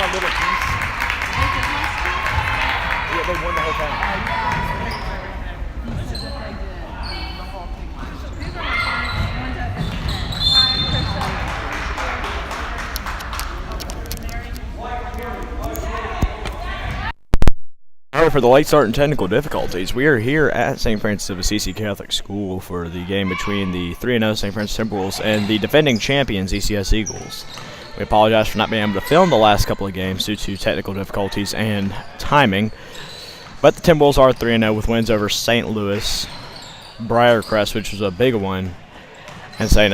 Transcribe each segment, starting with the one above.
my little piece. Yeah, they won the whole thing. For the late start and technical difficulties, we are here at St. Francis of Assisi Catholic School for the game between the 3-0 St. Francis Timberwolves and the defending champions ECS Eagles. We apologize for not being able to film the last couple of games due to technical difficulties and timing, but the Timberwolves are 3-0 with wins over St. Louis, Briarcrest, which was a big one, and St.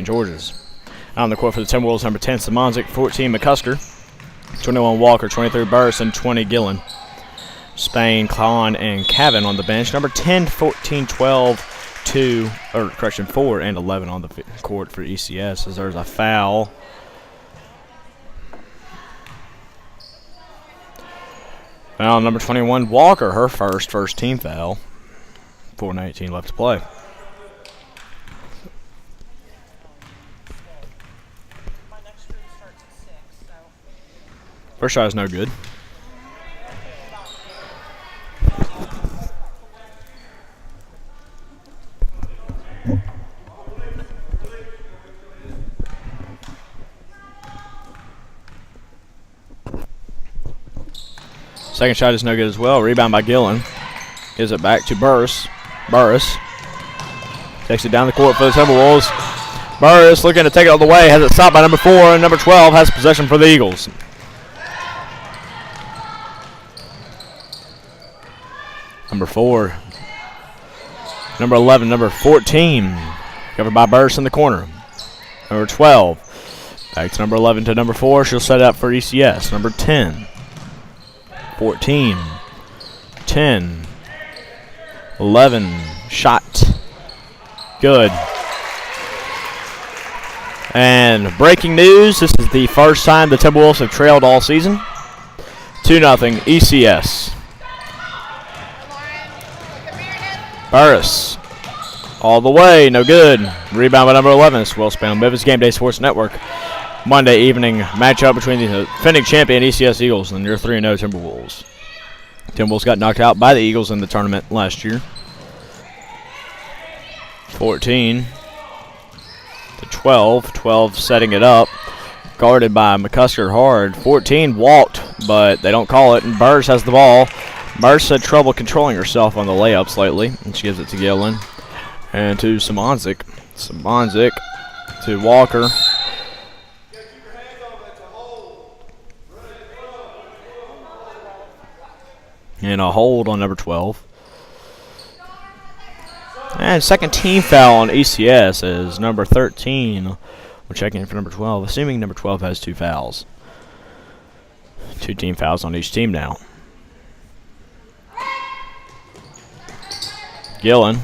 George's. On the court for the Timberwolves, number 10, Simonzik, 14, McCusker, 21, Walker, 23, Burris, and 20, Gillen. Spain, Klon, and Cavan on the bench. Number 10, 14, 12, 4, and 11 on the court for ECS as there's a foul. Foul number 21, Walker, her first team foul. 4:19 left to play. First shot is no good. Second shot is no good as well. Rebound by Gillen. Gives it back to Burris. Burris takes it down the court for the Timberwolves. Burris looking to take it all the way. Has it stopped by number 4, and number 12 has possession for the Eagles. Number 4, number 11, number 14, covered by Burris in the corner. Number 12, back to number 11 to number 4. She'll set it up for ECS. Number 10, 14, 10, 11, shot, good. And breaking news, this is the first time the Timberwolves have trailed all season. 2-0 ECS. Burris, all the way, no good. Rebound by number 11. This will span on Memphis Game Day Sports Network. Monday evening matchup between the defending champion ECS Eagles and your 3-0 Timberwolves. Timberwolves got knocked out by the Eagles in the tournament last year. 14 to 12. 12 setting it up. Guarded by McCusker hard. 14 walked, but they don't call it, and Burris has the ball. Burris had trouble controlling herself on the layups lately, and she gives it to Gillen and to Simonzik. Simonzik to Walker. And a hold on number 12. And second team foul on ECS is number 13. We're checking in for number 12, assuming number 12 has 2 fouls. 2 team fouls on each team now. Gillen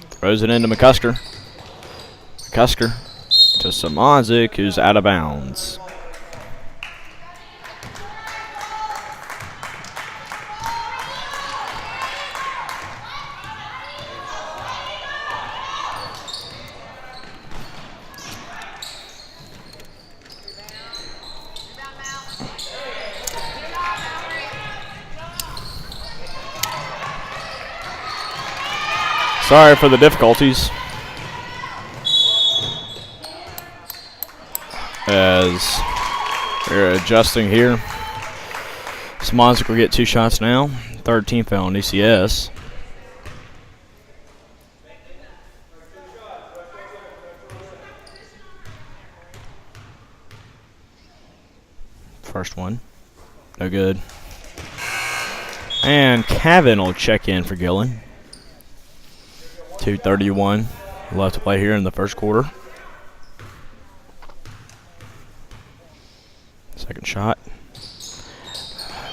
throws it into McCusker. McCusker to Simonzik, who's out of bounds. Sorry for the difficulties, as we're adjusting here. Simonzik will get 2 shots now. Third team foul on ECS. First one, no good. And Cavan will check in for Gillen. 2:31 left to play here in the first quarter. Second shot.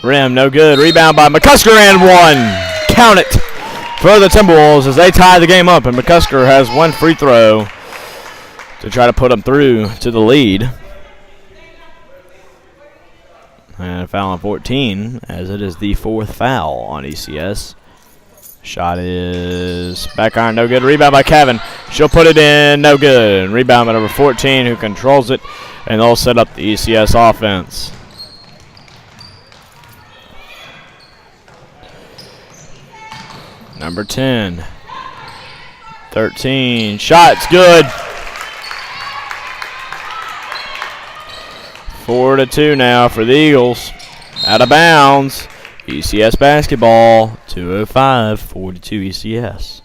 Rim, no good. Rebound by McCusker and 1. Count it for the Timberwolves as they tie the game up, and McCusker has 1 free throw to try to put them through to the lead. And a foul on 14, as it is the 4th foul on ECS. Shot is back iron, no good. Rebound by Cavan. She'll put it in, no good. Rebound by number 14, who controls it, and they'll set up the ECS offense. Number 10. 13. Shot's good. 4-2 now for the Eagles. Out of bounds. ECS basketball. 2:05. 42 ECS.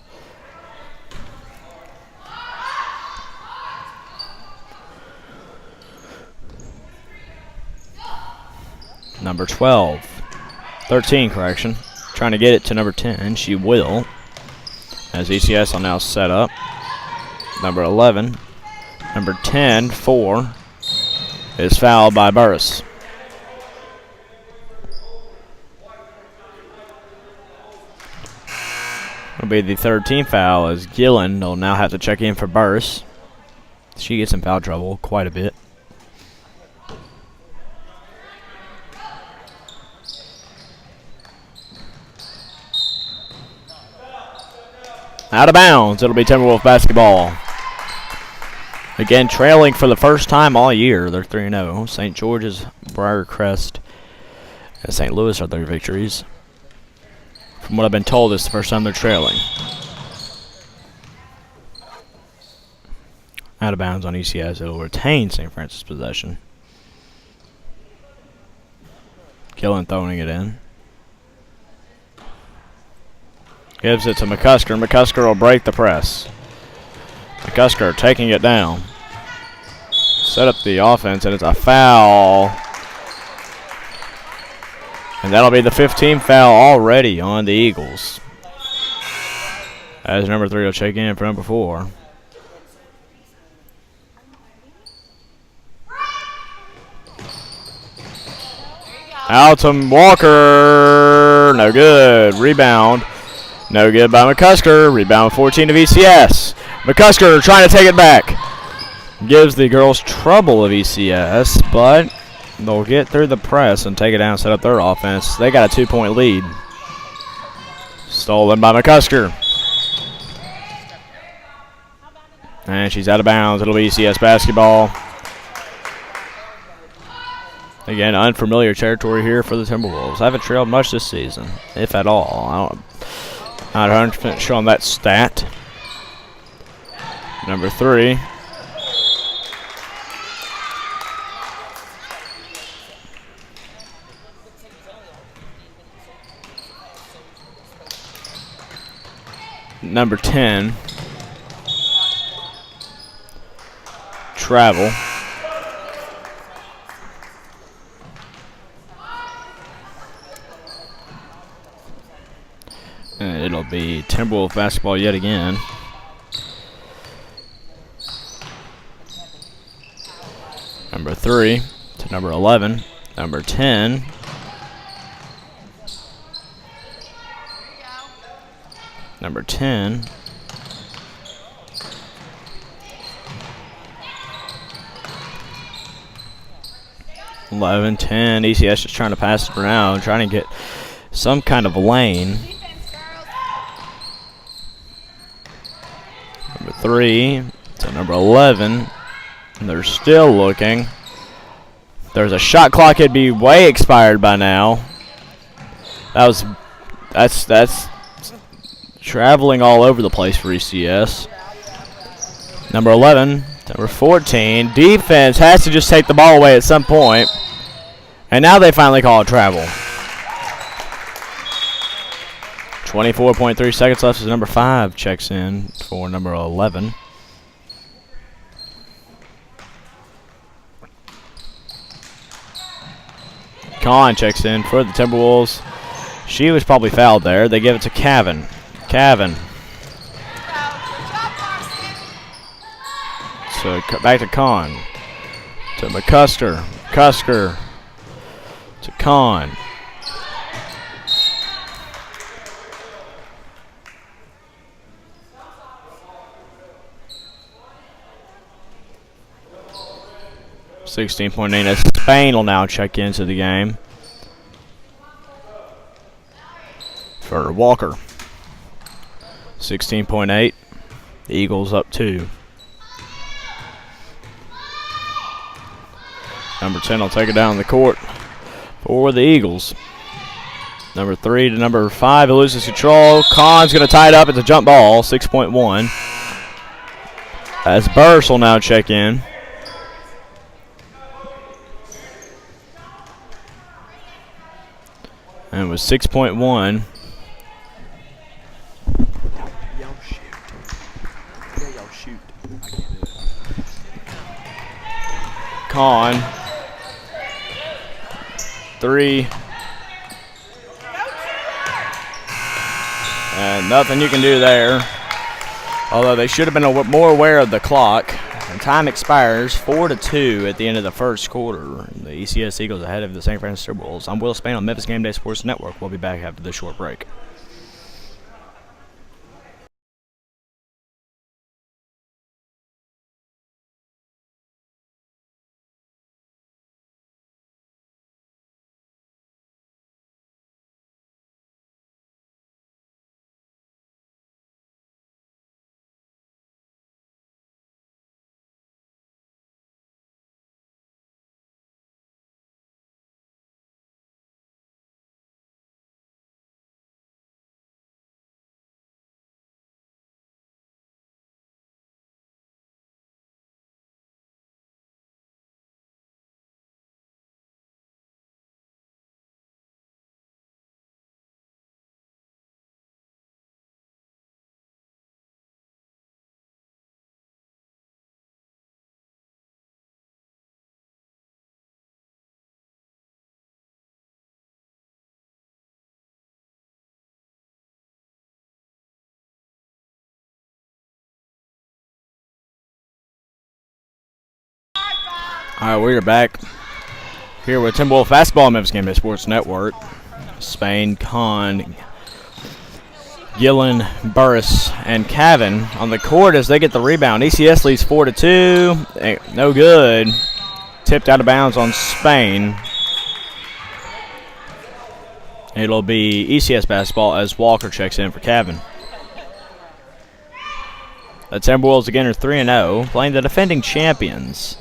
Number 12. 13, correction. Trying to get it to number 10. She will. As ECS will now set up. Number 11. Number 10, 4. Is fouled by Burris. It'll be the third team foul as Gillen will now have to check in for Burris. She gets in foul trouble quite a bit. Out of bounds. It'll be Timberwolf basketball. Again, trailing for the first time all year. They're 3-0. St. George's, Briarcrest, and St. Louis are their victories. From what I've been told, it's the first time they're trailing. Out of bounds on ECS. It'll retain St. Francis possession. Gillen throwing it in. Gives it to McCusker. McCusker will break the press. McCusker taking it down. Set up the offense, and it's a foul. And that'll be the 15th foul already on the Eagles. As number 3 will check in for number 4. Out to Walker. No good. Rebound. No good by McCusker. Rebound 14 of ECS. McCusker trying to take it back. Gives the girls trouble of ECS, but they'll get through the press and take it down and set up their offense. They got a 2-point lead. Stolen by McCusker. And she's out of bounds. It'll be ECS basketball. Again, unfamiliar territory here for the Timberwolves. I haven't trailed much this season, if at all. Not 100% sure on that stat. Number 3. Number 10. Travel. And it'll be Timberwolf basketball yet again. Number 3 to number 11. Number 10. Number 10. (11-10). ECS just trying to pass it around, trying to get some kind of lane. Number 3 to number 11. And they're still looking. There's a shot clock. It'd be way expired by now. That's traveling all over the place for ECS. Number 11, number 14. Defense has to just take the ball away at some point. And now they finally call it travel. 24.3 seconds left as number 5 checks in for number 11. Kahn checks in for the Timberwolves. She was probably fouled there. They give it to Cavan. Cavan. So back to Kahn. To McCusker. McCusker. To Kahn. (16.8) as Spain will now check into the game for Walker. 16.8. The Eagles up 2. Number 10 will take it down the court for the Eagles. Number 3 to number 5, he loses control. Kahn's going to tie it up. It's a jump ball, 6.1. As Burris will now check in. And it was 6.1. Kahn. 3. And nothing you can do there. Although they should have been more aware of the clock. And time expires 4-2 at the end of the first quarter. The ECS Eagles ahead of the St. Francis Timberwolves. I'm Will Spain on Memphis Game Day Sports Network. We'll be back after this short break. All right, we are back here with Timberwolves basketball, Memphis Game Day Sports Network. Spain, Kahn, Gillen, Burris, and Cavan on the court as they get the rebound. ECS leads 4-2. No good. Tipped out of bounds on Spain. It'll be ECS basketball as Walker checks in for Cavan. The Timberwolves again are 3-0, playing the defending champions.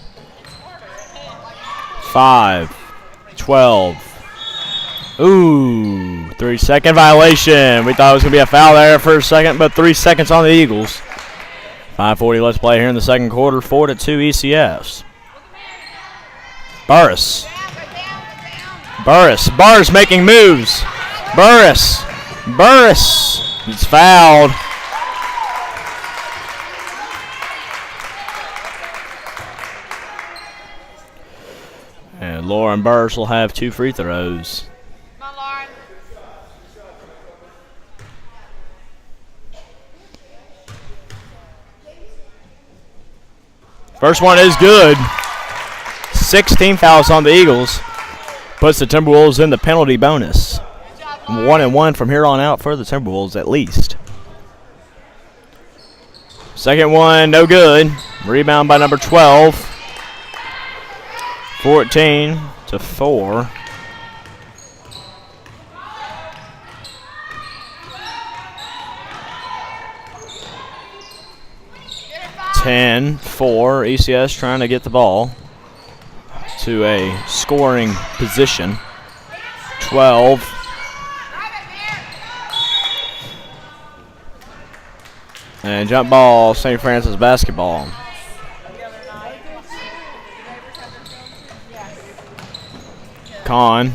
5, 12. Ooh, 3-second violation. We thought it was going to be a foul there for a second, but 3 seconds on the Eagles. 5:40 left to play here in the second quarter. 4-2 ECS. Burris. Burris making moves. Burris. He's fouled. And Lauren Burris will have 2 free throws. Come on, Lauren. First one is good. 16 fouls on the Eagles. Puts the Timberwolves in the penalty bonus. 1-1 from here on out for the Timberwolves at least. Second one, no good. Rebound by number 12. 14-4. (10-4). ECS trying to get the ball to a scoring position. 12. And jump ball, St. Francis basketball. Kahn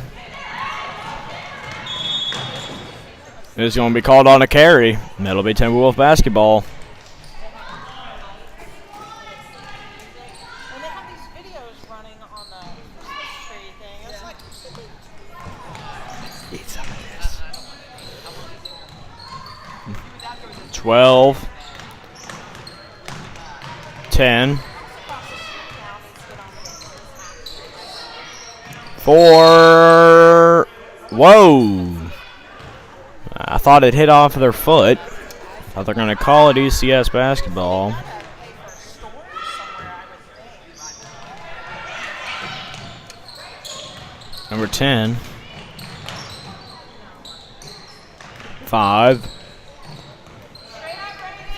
is going to be called on a carry. And that'll be Timberwolf basketball. And they have these videos running on the Christmas tree thing. It's like, Eat some of this. 12. 10. 4. Whoa. I thought it hit off of their foot. Thought they're going to call it ECS basketball. Number 10. 5.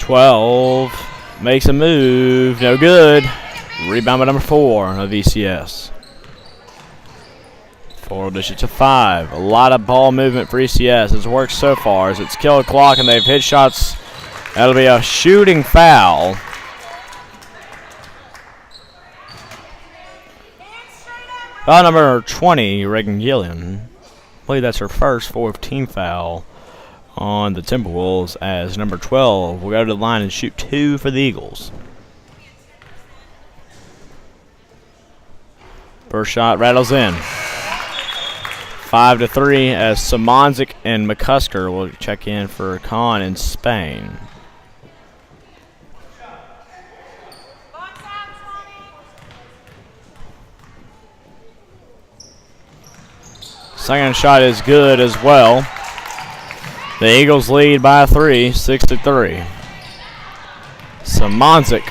12 makes a move, no good. Rebound by number 4 of ECS. 4 dishes to 5. A lot of ball movement for ECS. It's worked so far as it's killed clock and they've hit shots. That'll be a shooting foul. Foul number 20, Reagan Gillian. I believe that's her first 4th-team foul on the Timberwolves, as number 12 will go to the line and shoot 2 for the Eagles. First shot rattles in. 5-3 as Simonzik and McCusker will check in for Khan in Spain. Second shot is good as well. The Eagles lead by 3, 6-3. Simonzik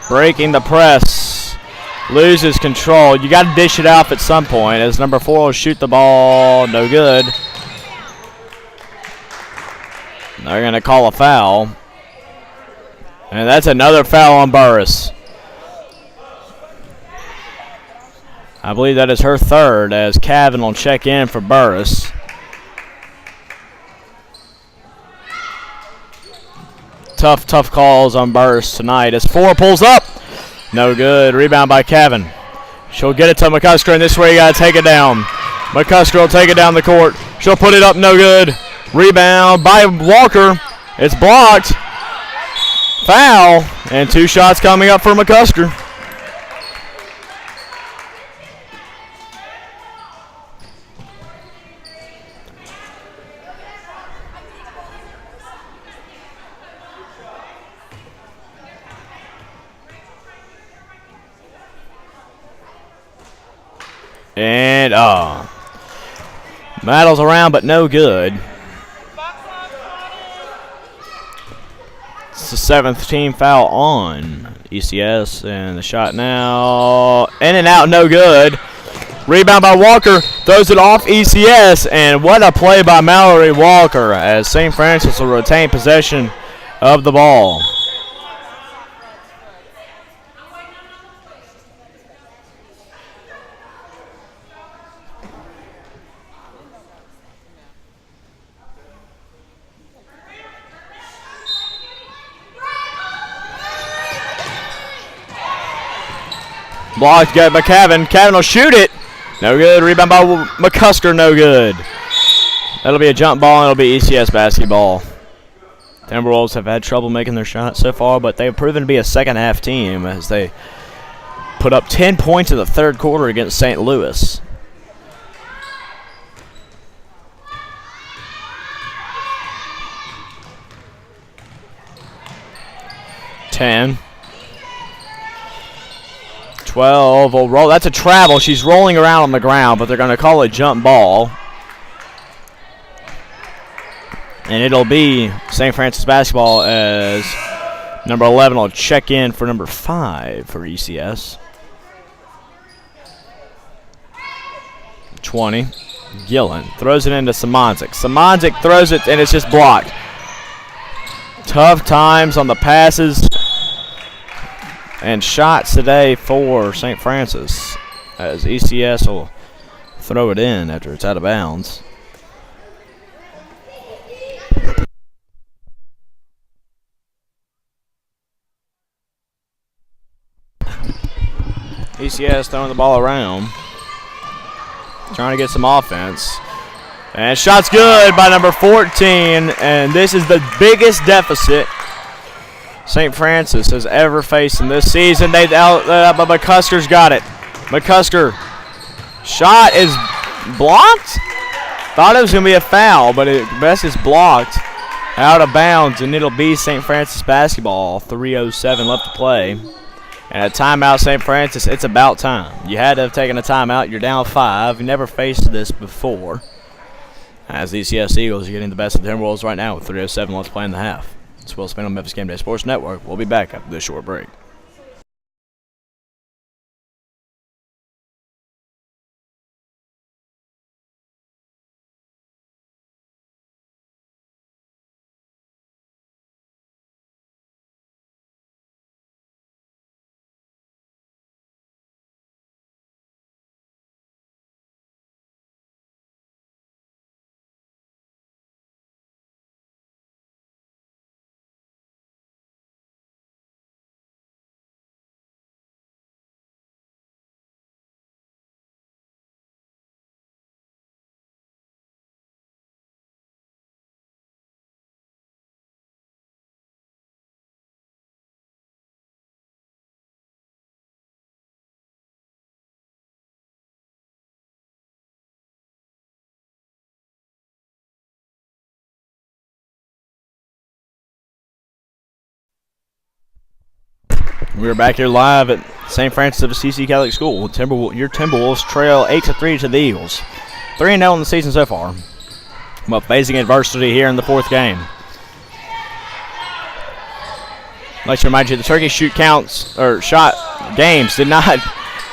breaking the press, loses control. You got to dish it off at some point as number 4 will shoot the ball, no good. They're going to call a foul. And that's another foul on Burris. I believe that is her 3rd as Cavan will check in for Burris. Tough calls on Burris tonight as 4 pulls up. No good. Rebound by Cavan. She'll get it to McCusker, and this way you got to take it down. McCusker will take it down the court. She'll put it up. No good. Rebound by Walker. It's blocked. Foul. And 2 shots coming up for McCusker. And battles around, but no good. It's the 7th team foul on ECS, and the shot now in and out, no good. Rebound by Walker, throws it off ECS, and what a play by Mallory Walker as St. Francis will retain possession of the ball. Blocked by Cavan. Cavan will shoot it. No good. Rebound by McCusker. No good. That'll be a jump ball, and it'll be ECS basketball. Timberwolves have had trouble making their shots so far, but they've proven to be a second-half team as they put up 10 points in the 3rd quarter against St. Louis. Ten. 12 will roll. That's a travel. She's rolling around on the ground, but they're going to call it jump ball. And it'll be St. Francis basketball as number 11 will check in for number 5 for ECS. 20. Gillen throws it into Simonzik. Simonzik throws it, and it's just blocked. Tough times on the passes and shots today for St. Francis as ECS will throw it in after it's out of bounds. ECS throwing the ball around, trying to get some offense. And shot's good by number 14, and this is the biggest deficit St. Francis has ever faced in this season. But McCusker's got it. McCusker, shot is blocked. Thought it was going to be a foul, but it best is blocked out of bounds, and it'll be St. Francis basketball. 3:07 left to play. And a timeout, St. Francis. It's about time. You had to have taken a timeout. You're down 5. You never faced this before. As the ECS Eagles are getting the best of the Timberwolves right now with 3:07 left to play in the half. It's Will Spain on Memphis Game Day Sports Network. We'll be back after this short break. We're back here live at St. Francis of Assisi Catholic School. Your Timberwolves trail 8-3 to the Eagles. 3-0 in the season so far, but facing adversity here in the fourth game. Let's remind you, the turkey shoot shot games did not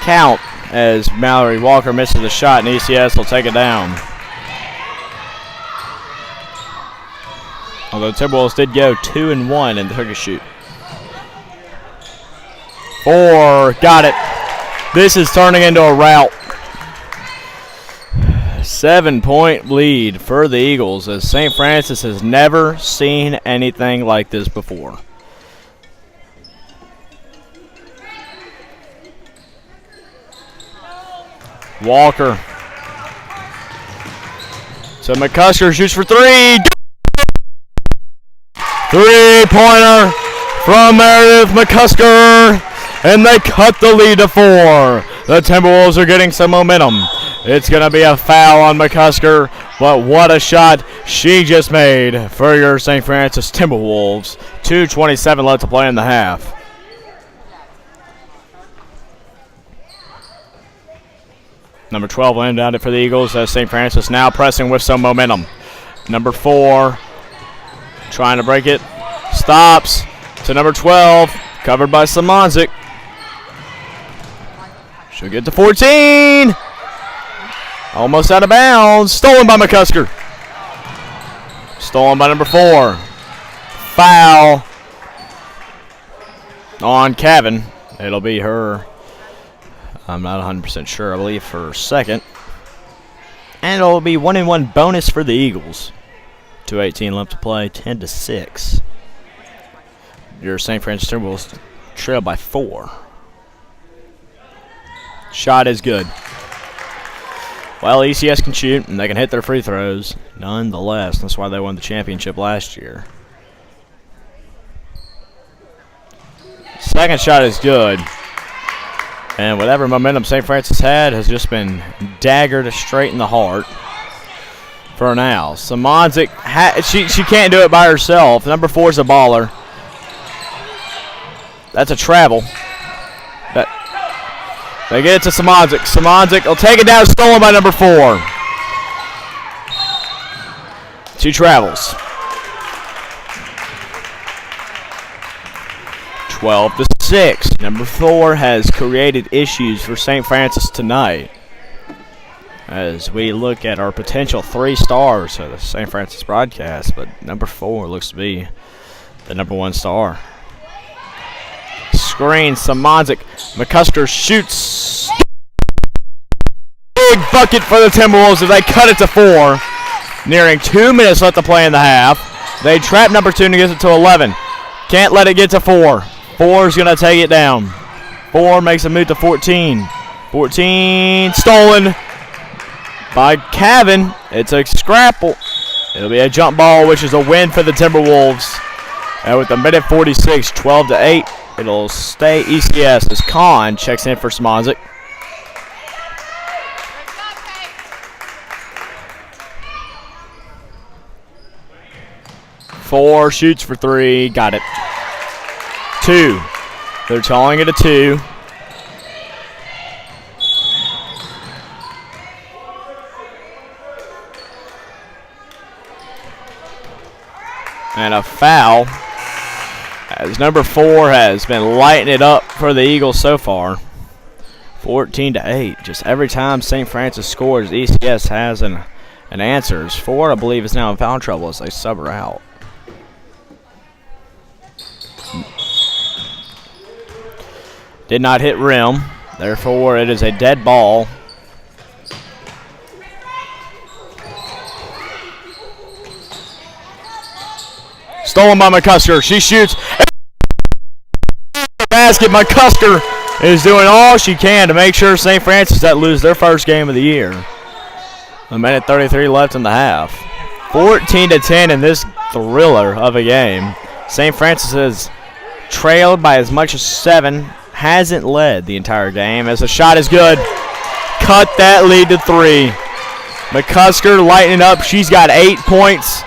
count as Mallory Walker misses the shot, and ECS will take it down. Although Timberwolves did go 2-1 in the turkey shoot. 4, got it. This is turning into a rout. 7-point lead for the Eagles, as St. Francis has never seen anything like this before. Walker. So McCusker shoots for 3. Three-pointer from Meredith McCusker, and they cut the lead to 4. The Timberwolves are getting some momentum. It's going to be a foul on McCusker, but what a shot she just made for your St. Francis Timberwolves. 2:27 left to play in the half. Number 12 will inbound it for the Eagles, as St. Francis now pressing with some momentum. Number 4 trying to break it. Stops to number 12, covered by Samanzik. Should get to 14. Almost out of bounds. Stolen by McCusker. Stolen by number 4. Foul on Kevin. It'll be her. I'm not 100% sure. I believe her second. And it'll be 1-1 bonus for the Eagles. 2:18 left to play. 10-6. Your St. Francis Timberwolves trail by 4. Shot is good. Well, ECS can shoot, and they can hit their free throws. Nonetheless, that's why they won the championship last year. Second shot is good. And whatever momentum St. Francis had has just been daggered straight in the heart for now. Samanzik, she can't do it by herself. Number 4 is a baller. That's a travel. They get it to Samanzik. Samanzik will take it down, stolen by number 4. She travels. 12-6. Number 4 has created issues for St. Francis tonight, as we look at our potential 3 stars of the St. Francis broadcast, but number 4 looks to be the number 1 star. Screen, Samanzik. McCusker shoots. Big bucket for the Timberwolves as they cut it to 4. Nearing 2 minutes left to play in the half. They trap number 2 and get it to 11. Can't let it get to 4. 4 is going to take it down. 4 makes a move to 14. 14 stolen by Cavan. It's a scrapple. It'll be a jump ball, which is a win for the Timberwolves. And with a minute 46, 12-8, it'll stay ECS as Kahn checks in for Smonzik. Four shoots for 3, got it. 2. They're calling it a 2. And a foul, as number 4 has been lighting it up for the Eagles so far. 14-8. Just every time St. Francis scores, ECS has an answer. 4, I believe, is now in foul trouble as they sub her out. Did not hit rim. Therefore, it is a dead ball. Stolen by McCusker. She shoots. Basket. McCusker is doing all she can to make sure St. Francis doesn't lose their first game of the year. A minute 33 left in the half. 14-10 in this thriller of a game. St. Francis has trailed by as much as 7. Hasn't led the entire game, as the shot is good. Cut that lead to 3. McCusker lighting up. She's got 8 points.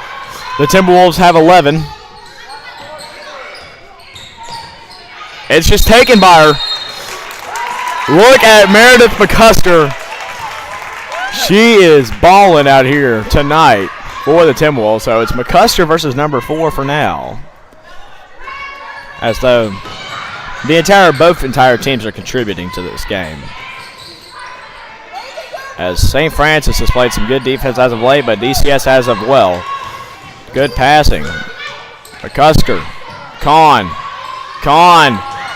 The Timberwolves have 11. It's just taken by her. Look at Meredith McCusker. She is balling out here tonight for the Timberwolves. So it's McCusker versus number 4 for now. As though both entire teams are contributing to this game. As St. Francis has played some good defense as of late, but ECS has of well. Good passing. McCusker. Kahn.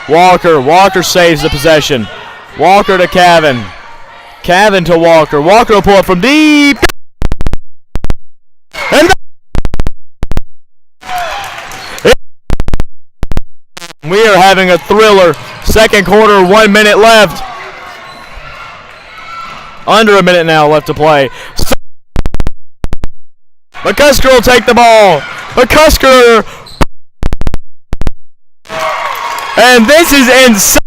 Walker saves the possession. Walker to Cavan. Cavan to Walker. Walker will pull it from deep. And we are having a thriller. Second quarter, 1 minute left. Under a minute now left to play. McCusker will take the ball. McCusker. And this is insane.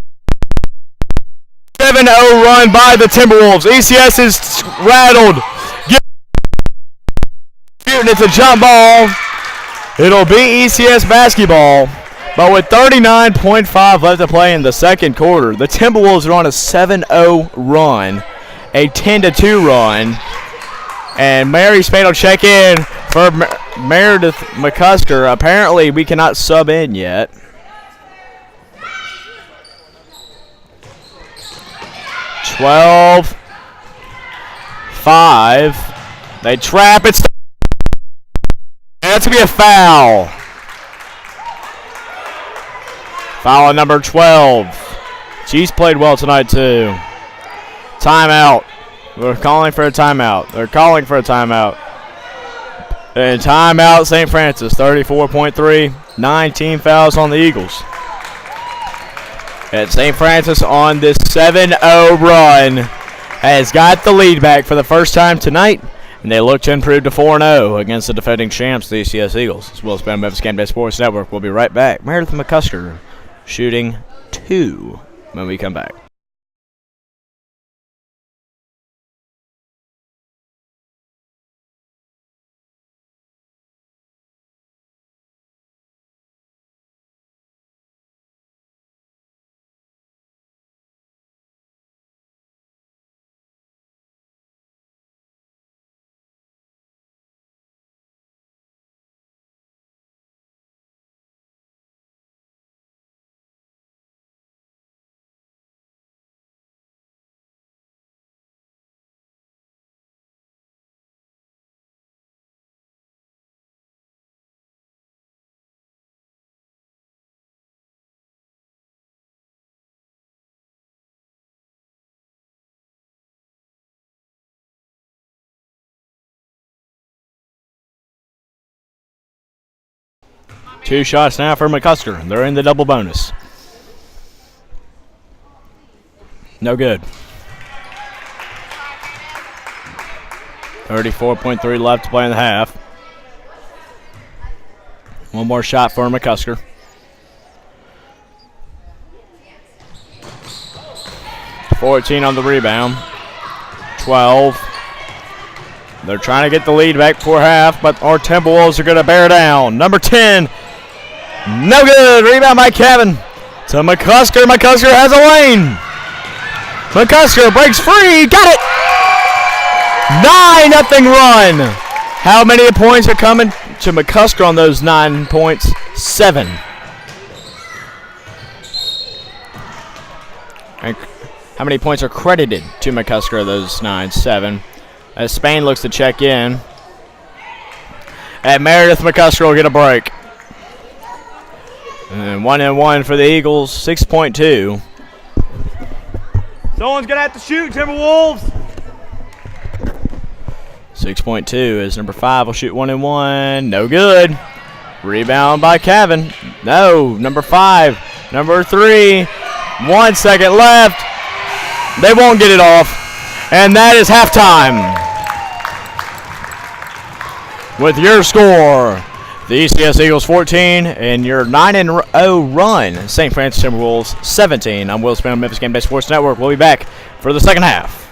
7-0 run by the Timberwolves. ECS is rattled. It's a jump ball. It'll be ECS basketball. But with 39.5 left to play in the second quarter, the Timberwolves are on a 7-0 run, a 10-2 run. And Mary Spain will check in for Meredith McCusker. Apparently, we cannot sub in yet. $12-5. They trap it. That's going to be a foul. Foul number 12. She's played well tonight, too. Timeout. They're calling for a timeout. And timeout, St. Francis. 34.3. 19 fouls on the Eagles. And St. Francis on this 7-0 run has got the lead back for the first time tonight. And they look to improve to 4-0 against the defending champs, the ECS Eagles. As well as Memphis Game Day Sports Network. We'll be right back. Meredith McCusker shooting 2 when we come back. Two shots now for McCusker. They're in the double bonus. No good. 34.3 left to play in the half. One more shot for McCusker. $14 on the rebound. 12. They're trying to get the lead back before half, but our Timberwolves are going to bear down. Number 10. No good. Rebound by Kevin. To McCusker. McCusker has a lane. McCusker breaks free. Got it. 9-0 run. How many points are coming to McCusker on those 9 points? 7. And how many points are credited to McCusker of those 9? 7. As Spain looks to check in. And Meredith McCusker will get a break. And 1-1 for the Eagles, 6.2. Someone's going to have to shoot, Timberwolves. 6.2 as number 5 will shoot 1-1. No good. Rebound by Kevin. No, number 5. Number 3. 1 second left. They won't get it off. And that is halftime. With your score, the ECS Eagles 14 and your 9-0 run, St. Francis Timberwolves 17. I'm Will Spin on Memphis Game Day Sports Network. We'll be back for the second half.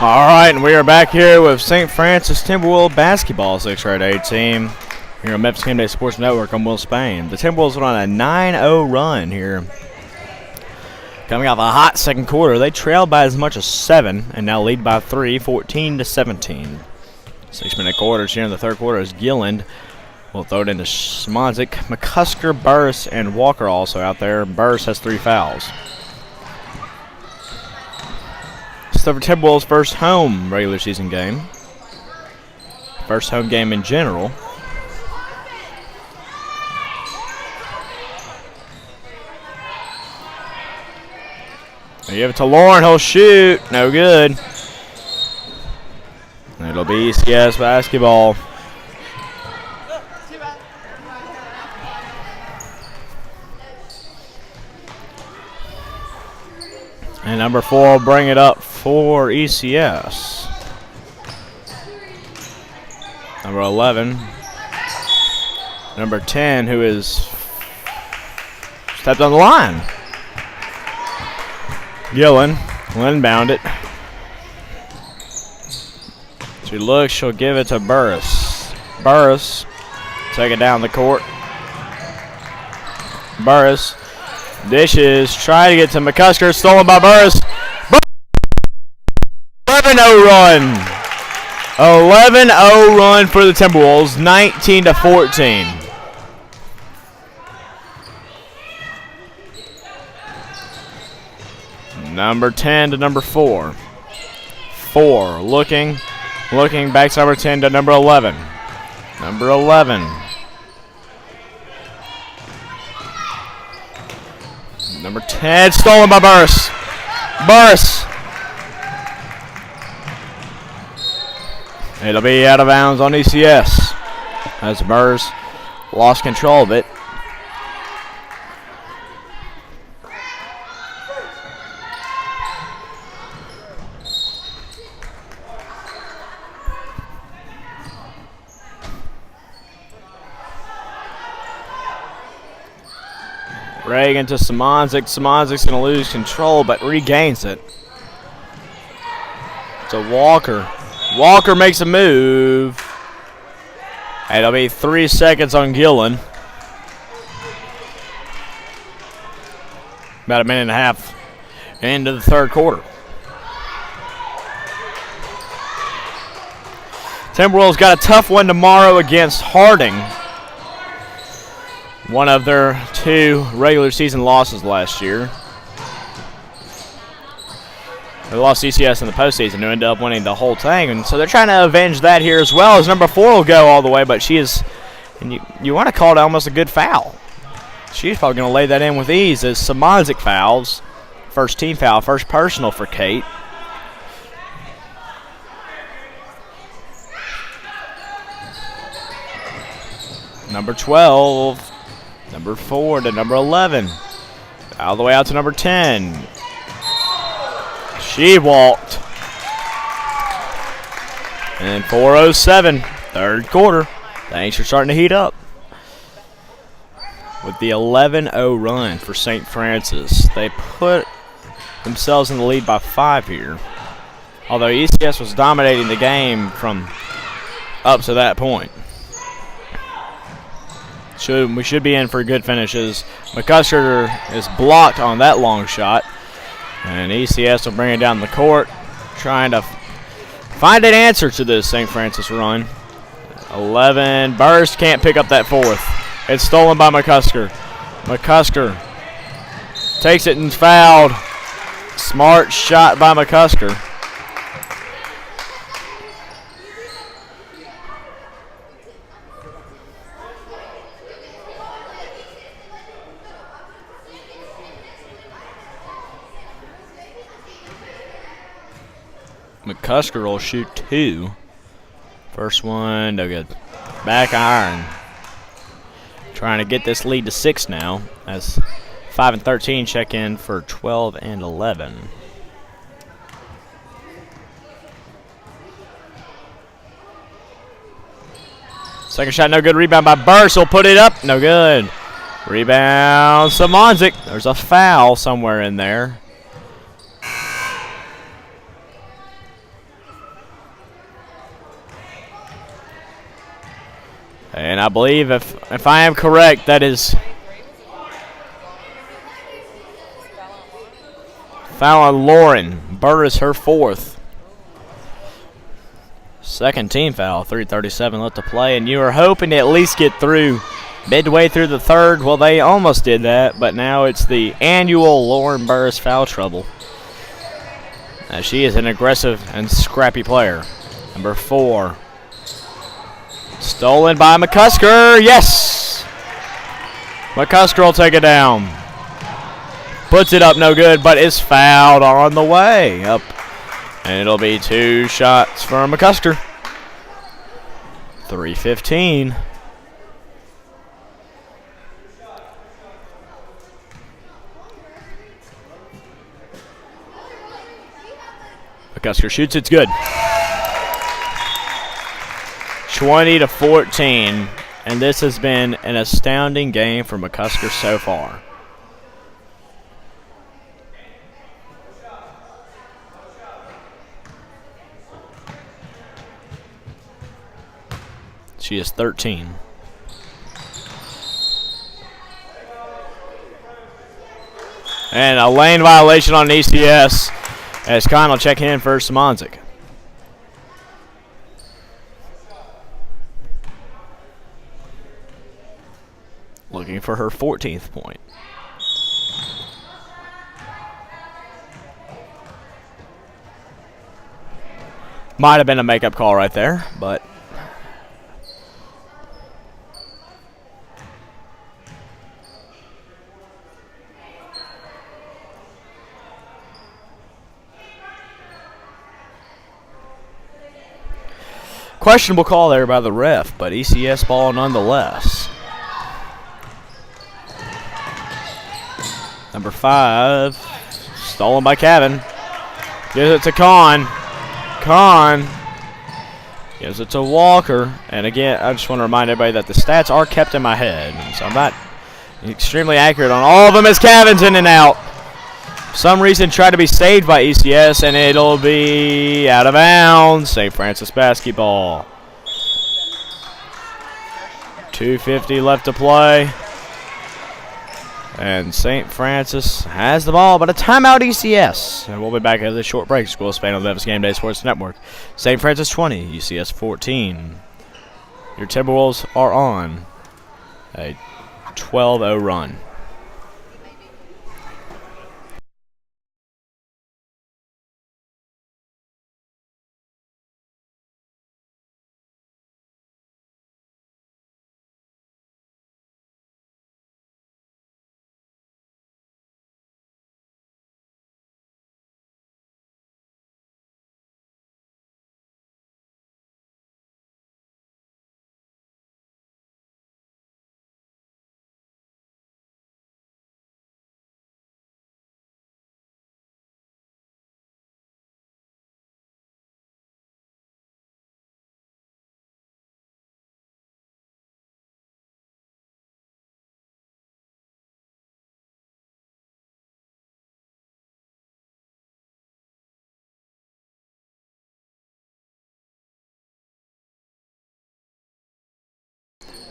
All right, and we are back here with St. Francis Timberwolves basketball 6-A team here on Memphis Game Day Sports Network. I'm Will Spain. The Timberwolves went on a 9-0 run here. Coming off a hot second quarter, they trailed by as much as 7 and now lead by 3, 14-17. 6-minute quarters here in the third quarter as Gilland will throw it into Smonzik, McCusker, Burris, and Walker also out there. Burris has 3 fouls. So for Timberwolves' first home regular season game. First home game in general. They give it to Lauren, he'll shoot. No good. It'll be ECS basketball. And number 4 will bring it up for ECS. Number 11. Number 10, who is stepped on the line. Gillen will inbound it. She looks, she'll give it to Burris. Burris, take it down the court. Burris dishes, try to get to McCusker, stolen by Burris. 11-0 run. 11-0 run for the Timberwolves, 19-14. Number 10 to number 4. 4 looking back to number 10 to number 11. Number 11. Number 10 stolen by Burris. Burris. It'll be out of bounds on ECS as Burris lost control of it. Reagan to Smonzik. Smonzik's going to lose control, but regains it. To Walker. Walker makes a move. And it'll be 3 seconds on Gillen. About a minute and a half into the third quarter. Timberwolves got a tough one tomorrow against Harding. One of their 2 regular season losses last year. They lost ECS in the postseason to end up winning the whole thing, and so they're trying to avenge that here as well. As number 4 will go all the way, but she is, and you want to call it almost a good foul. She's probably going to lay that in with ease as Smonzik fouls. First team foul, first personal for Kate. Number 12. Number 4 to number 11. All the way out to number 10. She walked. And 4:07, third quarter. Things are starting to heat up. With the 11-0 run for St. Francis, they put themselves in the lead by 5 here. Although ECS was dominating the game from up to that point. We should be in for good finishes. McCusker is blocked on that long shot. And ECS will bring it down the court, trying to find an answer to this St. Francis run. 11. Burris can't pick up that 4th. It's stolen by McCusker. McCusker takes it and fouled. Smart shot by McCusker. McCusker will shoot 2. First one, no good. Back iron. Trying to get this lead to 6 now as 5 and 13 check in for 12 and 11. Second shot, no good. Rebound by Burris. He'll put it up. No good. Rebound, Smonzik. There's a foul somewhere in there. And I believe if I am correct, that is Fallon Lauren. Burris, her fourth. Second team foul, 3:37 left to play, and you were hoping to at least get through midway through the third. Well, they almost did that, but now it's the annual Lauren Burris foul trouble. She is an aggressive and scrappy player. Number 4. Stolen by McCusker. Yes! McCusker will take it down. Puts it up, no good, but is fouled on the way up. And it'll be 2 shots for McCusker. 3:15. McCusker shoots, it's good. 20-14. And this has been an astounding game for McCusker so far. She is 13. And a lane violation on ECS as Khan will check in for Simonzik. Looking for her 14th point. Might have been a makeup call right there, but questionable call there by the ref, but ECS ball nonetheless. Number 5, stolen by Kevin. Gives it to Kahn. Kahn gives it to Walker. And again, I just want to remind everybody that the stats are kept in my head, so I'm not extremely accurate on all of them as Kevin's in and out. For some reason, tried to be saved by ECS, and it'll be out of bounds. St. Francis basketball. 2:50 left to play. And St. Francis has the ball, but a timeout ECS. And we'll be back after this short break. School of Spain on the Memphis Game Day Sports Network. St. Francis 20, ECS 14. Your Timberwolves are on a 12-0 run.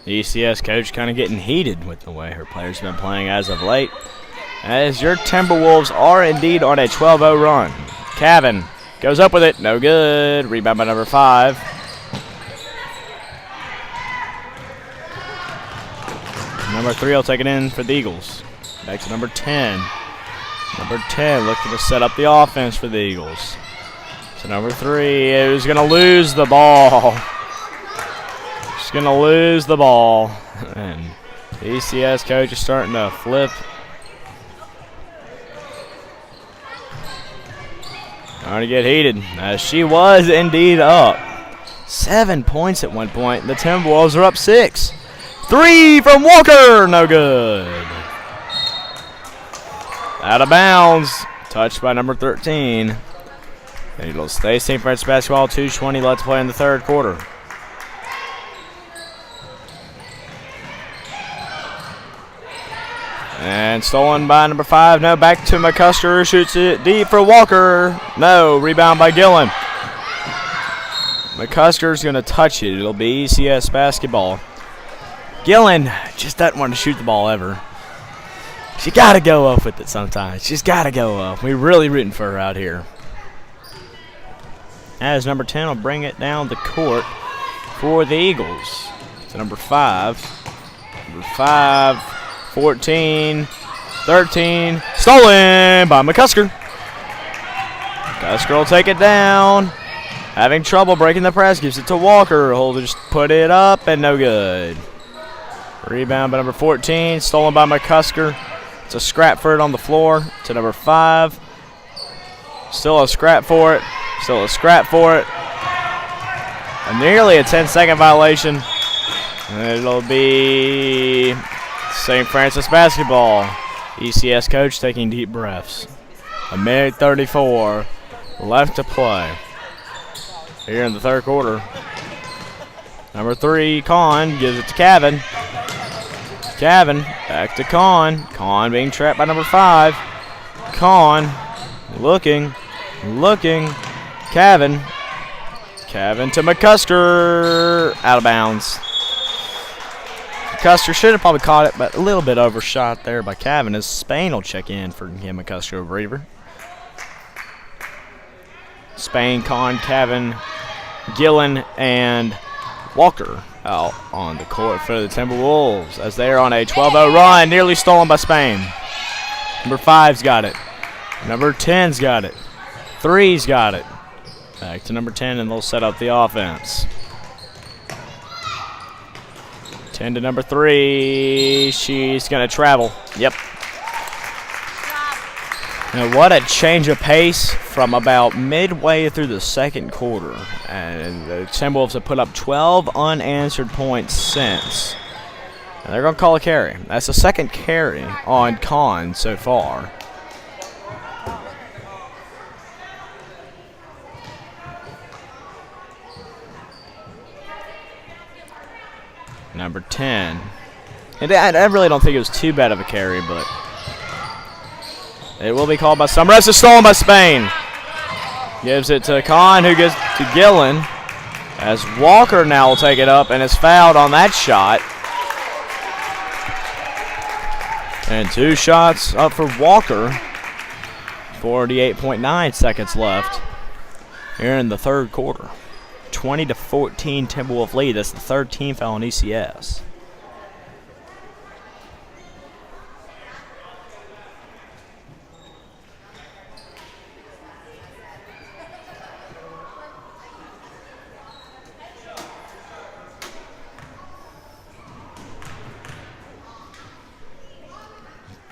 The ECS coach kind of getting heated with the way her players have been playing as of late, as your Timberwolves are indeed on a 12-0 run. Cavan goes up with it, no good. Rebound by number 5. Number 3 will take it in for the Eagles. Back to number 10. Number 10 looking to set up the offense for the Eagles. So number 3 is going to lose the ball. She's going to lose the ball. And the ECS coach is starting to flip. Starting to get heated, as she was indeed up 7 points at one point. The Timberwolves are up 6. 3 from Walker, no good. Out of bounds, touched by number 13. And it'll stay St. Francis basketball, 2:20 left to play in the third quarter. And stolen by number 5. No, back to McCusker. Shoots it deep for Walker. No, rebound by Gillen. McCusker's going to touch it. It'll be ECS basketball. Gillen just doesn't want to shoot the ball ever. She got to go up with it sometimes. She's got to go up. We're really rooting for her out here. As number 10 will bring it down the court for the Eagles. To number 5. Number 5, 14, 13. Stolen by McCusker. McCusker will take it down. Having trouble breaking the press. Gives it to Walker. Holder just put it up and no good. Rebound by number 14. Stolen by McCusker. It's a scrap for it on the floor. To number 5. Still a scrap for it. Still a scrap for it. Nearly a 10-second violation. And it'll be St. Francis basketball. ECS coach taking deep breaths. A minute 34 left to play here in the third quarter. Number 3, Kahn, gives it to Cavan. Cavan, back to Kahn. Kahn being trapped by number 5. Kahn, looking. Cavan to McCusker. Out of bounds. McCusker should have probably caught it, but a little bit overshot there by Cavan as Spain will check in for him, McCusker over Reaver. Spain, Kahn, Cavan, Gillen, and Walker out on the court for the Timberwolves as they are on a 12-0 run, nearly stolen by Spain. Number 5's got it. Number 10's got it. 3's got it. Back to number 10, and they'll set up the offense. 10 to number 3. She's going to travel. Yep. Now, what a change of pace from about midway through the second quarter. And the Timberwolves have put up 12 unanswered points since. And they're going to call a carry. That's the second carry on Kahn so far. Number 10. And I really don't think it was too bad of a carry, but it will be called by some. Refs. It's stolen by Spain. Gives it to Kahn, who gives to Gillen. As Walker now will take it up and is fouled on that shot. And 2 shots up for Walker. 48.9 seconds left here in the third quarter. 20-14 Timberwolf lead. That's the third team foul on ECS.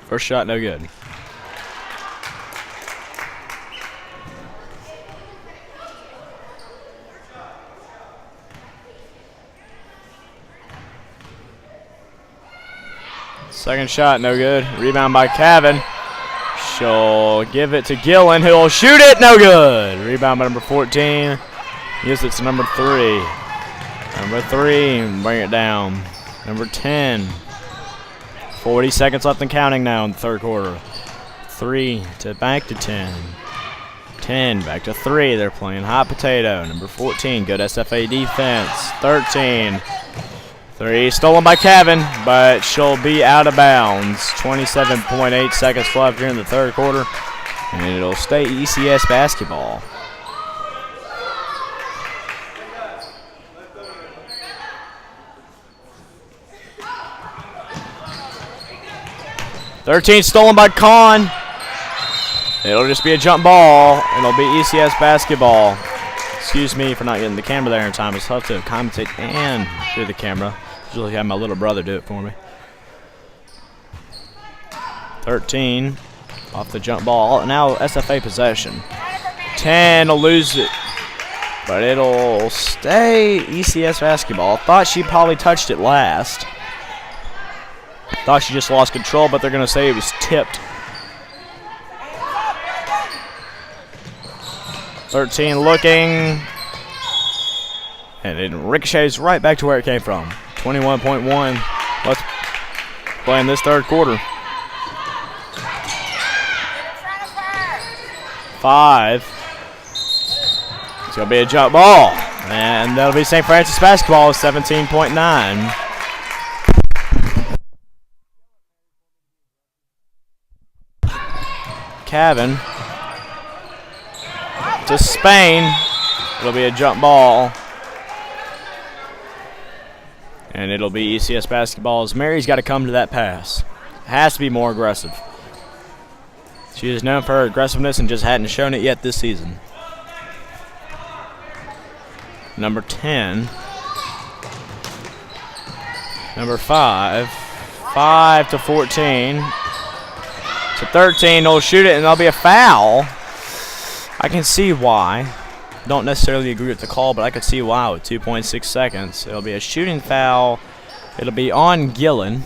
First shot, no good. Second shot, no good. Rebound by Cavan. She'll give it to Gillen, who'll shoot it, no good. Rebound by number 14. Gives it to number 3. Number 3, bring it down. Number 10. 40 seconds left and counting now in the third quarter. 3 to back to 10. 10 back to 3. They're playing hot potato. Number 14, good SFA defense. 13. 3 stolen by Cavan, but she'll be out of bounds. 27.8 seconds left here in the third quarter, and it'll stay ECS basketball. .13 stolen by Kahn. It'll just be a jump ball, and it'll be ECS basketball. Excuse me for not getting the camera there in time. It's tough to commentate and do the camera. Usually have my little brother do it for me. 13 off the jump ball. Now SFA possession. 10 will lose it, but it'll stay ECS basketball. Thought she probably touched it last. Thought she just lost control, but they're going to say it was tipped. 13 looking. And it ricochets right back to where it came from. 21.1. Let's play in this third quarter. 5. It's going to be a jump ball. And that'll be St. Francis basketball with 17.9. Cavan. To Spain. It'll be a jump ball. And it'll be ECS basketball as Mary's got to come to that pass. Has to be more aggressive. She is known for her aggressiveness and just hadn't shown it yet this season. Number 10. Number 5. 5 to 14. To 13. They'll shoot it and there'll be a foul. I can see why. Don't necessarily agree with the call, but I could see why with 2.6 seconds. It'll be a shooting foul. It'll be on Gillen.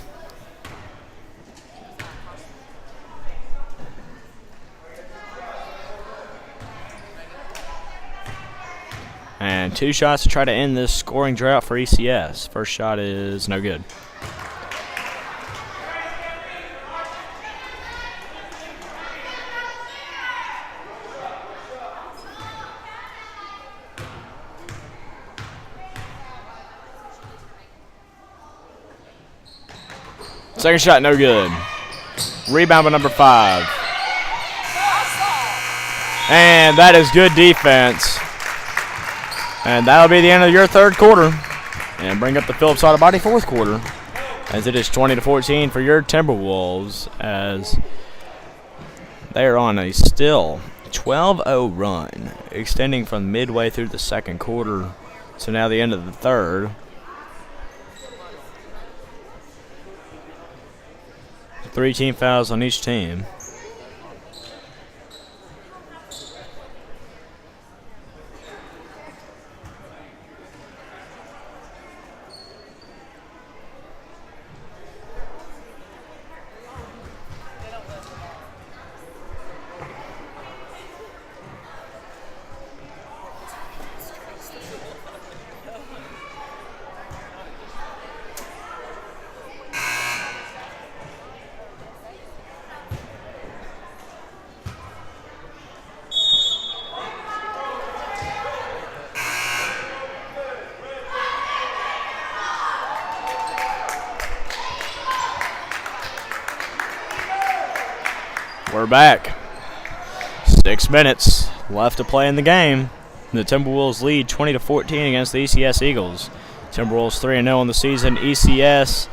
And 2 shots to try to end this scoring drought for ECS. First shot is no good. Second shot, no good. Rebound by number 5. And that is good defense. And that'll be the end of your third quarter. And bring up the Phillips Auto Body fourth quarter. As it is 20 to 14 for your Timberwolves. As they are on a still 12-0 run. Extending from midway through the second quarter to now the end of the third. 3 team fouls on each team. We're back. 6 minutes left to play in the game. The Timberwolves lead 20 to 14 against the ECS Eagles. Timberwolves 3-0 in the season. ECS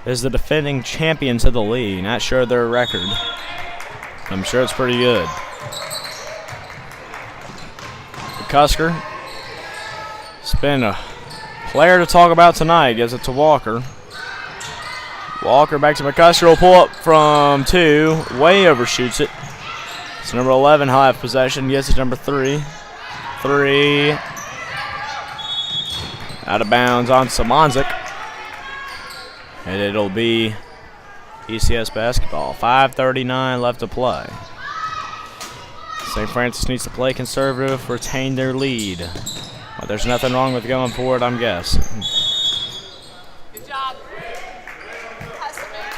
is the defending champions of the league. Not sure of their record. I'm sure it's pretty good. Cusker. It's been a player to talk about tonight. Gives it to Walker. Walker back to McCusker. Will pull up from 2. Way overshoots it. It's number 11. He'll have possession. Gets it number 3. 3. Out of bounds on Samanzik. And it'll be ECS basketball. 5:39 left to play. St. Francis needs to play conservative, retain their lead. Well, there's nothing wrong with going for it, I'm guessing. Good job.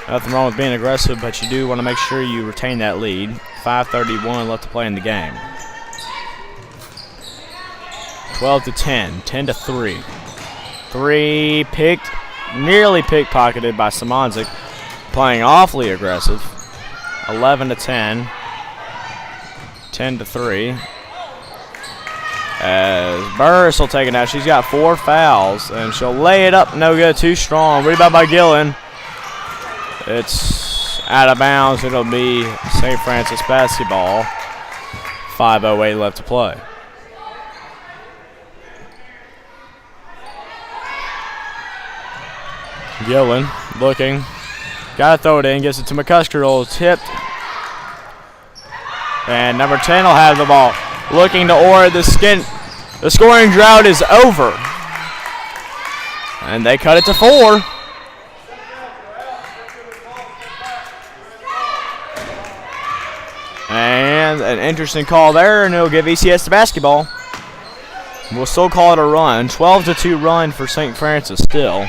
Nothing wrong with being aggressive, but you do want to make sure you retain that lead. 5:31 left to play in the game. 12 to 10, 10 to 3. 3 picked, nearly pickpocketed by Samanzik, playing awfully aggressive. 11 to 10, 10 to 3. As Burris will take it now. She's got 4 fouls, and she'll lay it up. No good, too strong. Rebound by Gillen. It's out of bounds. It'll be St. Francis basketball. 5:08 left to play. Gillen looking. Got to throw it in. Gets it to McCusker. Tipped. And number 10 will have the ball. Looking to order the skin. The scoring drought is over. And they cut it to 4. And an interesting call there, and it'll give ECS the basketball. We'll still call it a run. 12 to 2 run for St. Francis still.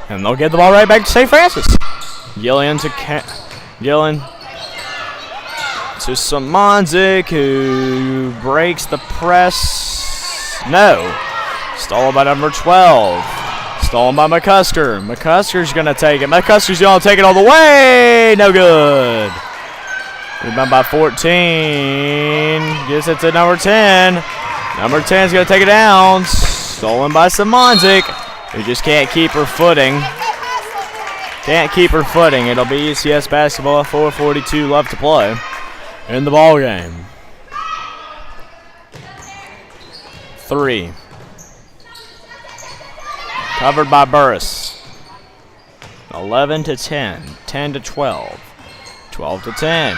And they'll get the ball right back to St. Francis. Gillen to Samanzik, who breaks the press. No. Stolen by number 12. Stolen by McCusker. McCusker's going to take it. McCusker's going to take it all the way. No good. Rebound by 14. Gives it to number 10. Number 10's going to take it down. Stolen by Simonzik, who just can't keep her footing. Can't keep her footing. It'll be ECS basketball. 4:42 left to play in the ball game. 3. Covered by Burris. 11 to 10. 10 to 12. 12 to 10.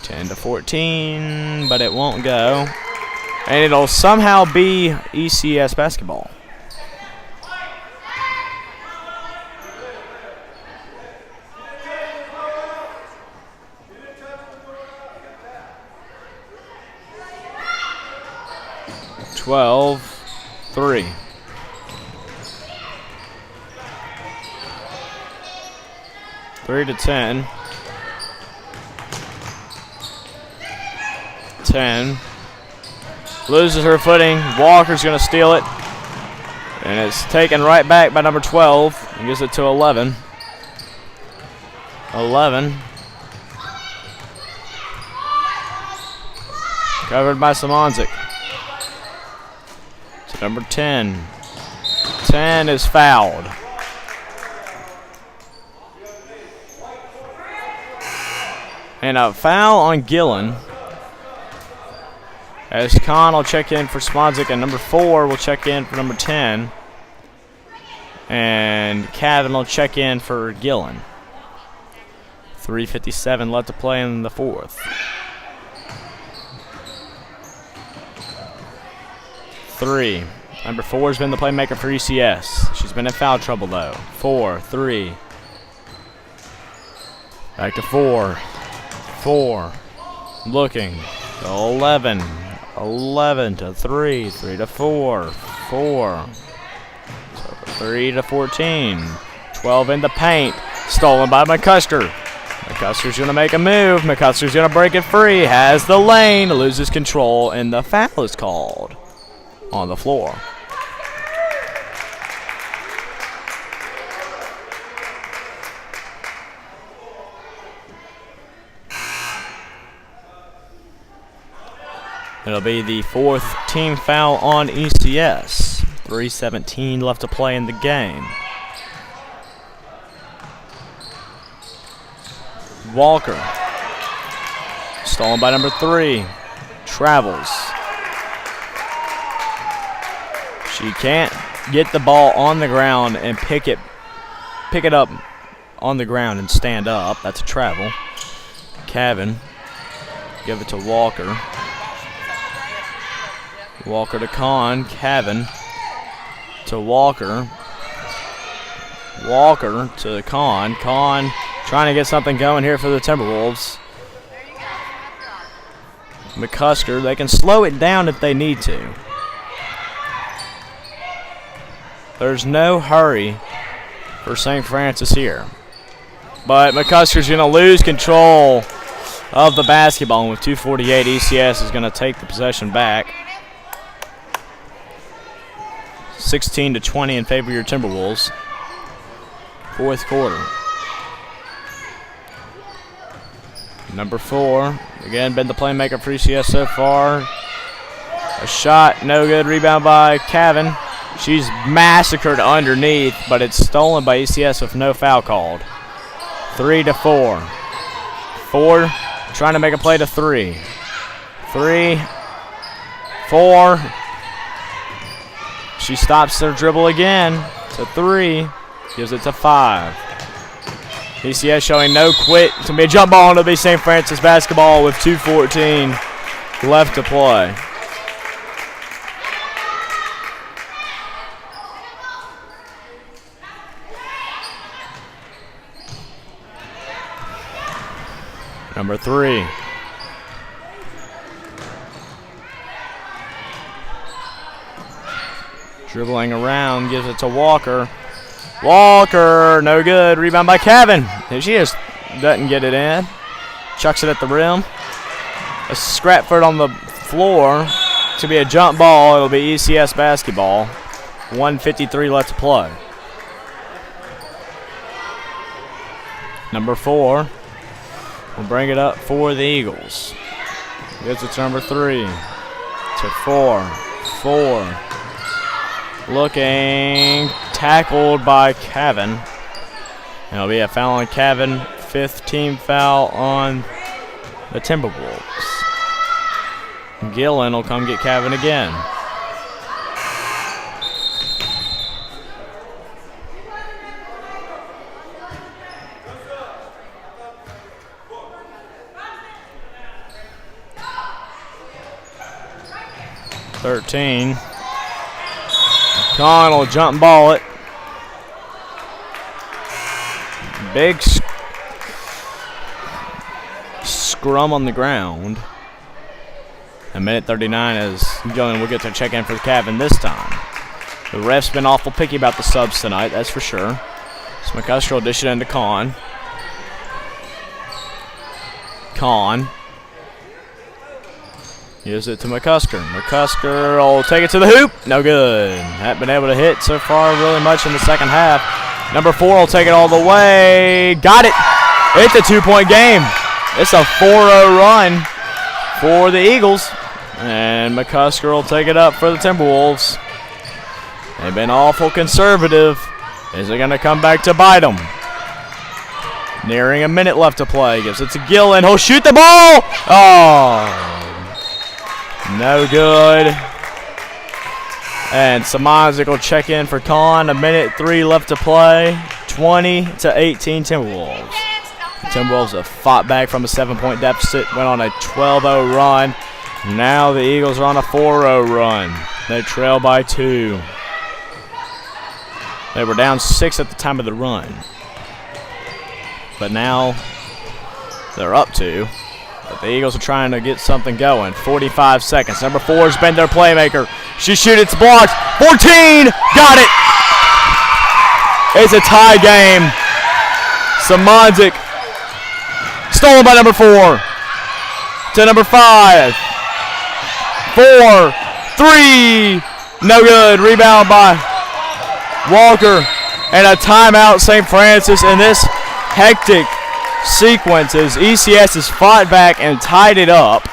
10 to 14. But it won't go. And it'll somehow be ECS basketball. Twelve, 3. Three to 10. 10. Loses her footing. Walker's going to steal it. And it's taken right back by number 12. And gives it to 11. 11. Covered by Simonzik. To number 10. 10 is fouled. And a foul on Gillen. As Kahn will check in for Simonzik, and number 4 will check in for number 10. And Cavan will check in for Gillen. 3:57 left to play in the fourth. 3. Number 4 has been the playmaker for ECS. She's been in foul trouble though. 4, 3. Back to 4. 4. Looking. 11. 11 to 3. 3 to 4. 4. 3 to 14. 12 in the paint. Stolen by McCusker. McCusker's going to make a move. McCusker's going to break it free. Has the lane. Loses control. And the foul is called on the floor. It'll be the 4th team foul on ECS. 3:17 left to play in the game. Walker. Stolen by number 3. Travels. She can't get the ball on the ground and pick it up on the ground and stand up. That's a travel. Cavan. Give it to Walker. Walker to Kahn. Cavan to Walker. Walker to Kahn. Kahn trying to get something going here for the Timberwolves. McCusker, they can slow it down if they need to. There's no hurry for St. Francis here. But McCusker's going to lose control of the basketball. And with 2:48, ECS is going to take the possession back. 16 to 20 in favor of your Timberwolves. Fourth quarter. Number 4, again, been the playmaker for ECS so far. A shot, no good. Rebound by Cavan. She's massacred underneath, but it's stolen by ECS with no foul called. 3 to 4. 4 trying to make a play to 3. 3, 4. She stops their dribble again to 3. Gives it to 5. ECS showing no quit. It's going to be a jump ball, and it'll be St. Francis basketball with 2:14 left to play. Number 3. Dribbling around, gives it to Walker. Walker, no good. Rebound by Cavan. She just doesn't get it in. Chucks it at the rim. A scrap foot on the floor to be a jump ball. It'll be ECS basketball. 1:53 left to play. Number 4 will bring it up for the Eagles. Gives it to number 3. To 4. 4. Looking. Tackled by Cavan. And it'll be a foul on Cavan. 5th team foul on the Timberwolves. Gillen will come get Cavan again. .13. Con will jump ball it. Big scrum on the ground. A minute 39 as Gillen will get to check in for the Cavan this time. The ref's been awful picky about the subs tonight, that's for sure. So McCusker will dish it into Con. Con gives it to McCusker. McCusker will take it to the hoop. No good. Haven't been able to hit so far really much in the second half. Number 4 will take it all the way. Got it. It's a 2-point game. It's a 4-0 run for the Eagles. And McCusker will take it up for the Timberwolves. They've been awful conservative. Is it going to come back to bite them? Nearing a minute left to play. Gives it to Gillen. He'll shoot the ball. Oh, no good. And Samazic will check in for Con. A minute 3 left to play. 20-18 Timberwolves. The Timberwolves have fought back from a 7-point deficit. Went on a 12-0 run. Now the Eagles are on a 4-0 run. They trail by 2. They were down 6 at the time of the run. But now they're up 2. But the Eagles are trying to get something going. 45 seconds. Number 4's been their playmaker. She shoots, it's blocked. 14! Got it! It's a tie game. Samandzic. Stolen by number 4. To number 5. 4. 3. No good. Rebound by Walker. And a timeout, St. Francis, in this hectic sequence as ECS has fought back and tied it up.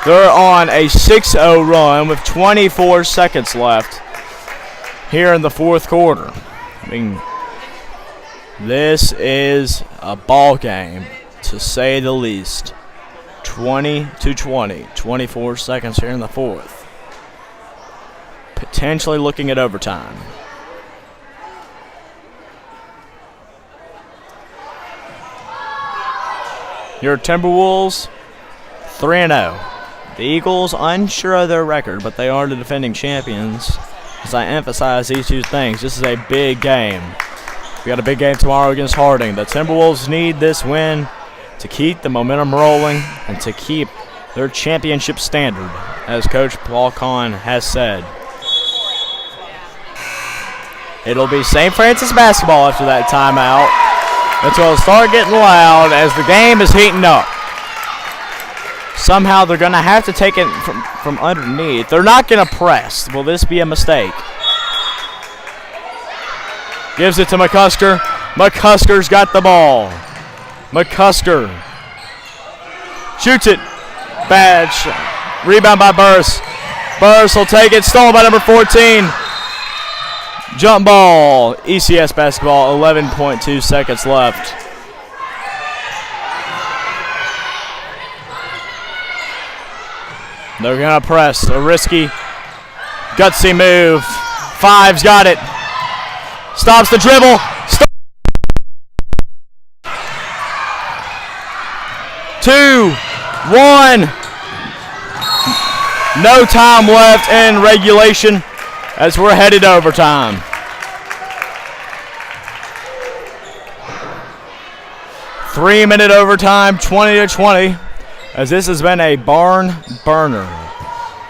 They're on a 6-0 run with 24 seconds left here in the fourth quarter. I mean, this is a ball game, to say the least. 20-20, 24 seconds here in the fourth. Potentially looking at overtime. Your Timberwolves, 3-0. The Eagles, unsure of their record, but they are the defending champions. As I emphasize these two things, this is a big game. We got a big game tomorrow against Harding. The Timberwolves need this win to keep the momentum rolling and to keep their championship standard, as Coach Paul Kahn has said. It'll be St. Francis basketball after that timeout. Until it'll start getting loud as the game is heating up. Somehow they're going to have to take it from underneath. They're not going to press. Will this be a mistake? Gives it to McCusker. McCusker's got the ball. McCusker shoots it. Bad shot. Rebound by Burris. Burris will take it. Stolen by number 14. Jump ball. ECS basketball. 11.2 seconds left. They're going to press. A risky, gutsy move. Five's got it. Stops the dribble. 2, 1. No time left in regulation as we're headed to overtime. Three-minute overtime, 20-20, as this has been a barn burner.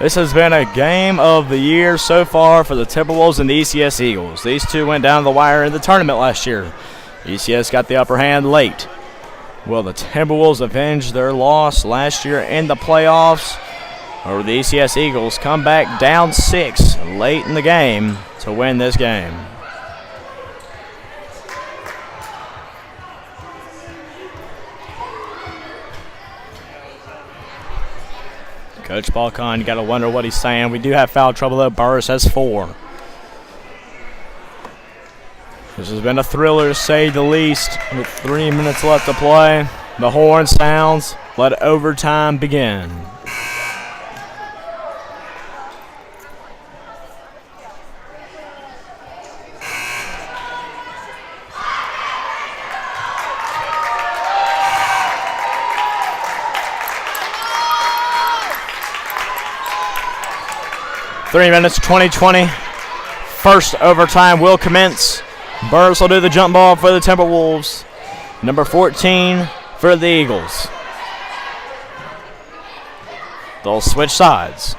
This has been a game of the year so far for the Timberwolves and the ECS Eagles. These two went down the wire in the tournament last year. ECS got the upper hand late. Will the Timberwolves avenge their loss last year in the playoffs? Or the ECS Eagles come back down 6 late in the game to win this game. Coach Balcon, you got to wonder what he's saying. We do have foul trouble, though. Burris has 4. This has been a thriller, to say the least, with 3 minutes left to play. The horn sounds. Let overtime begin. Three minutes, 20-20. First overtime will commence. Burris will do the jump ball for the Timberwolves. Number 14 for the Eagles. They'll switch sides.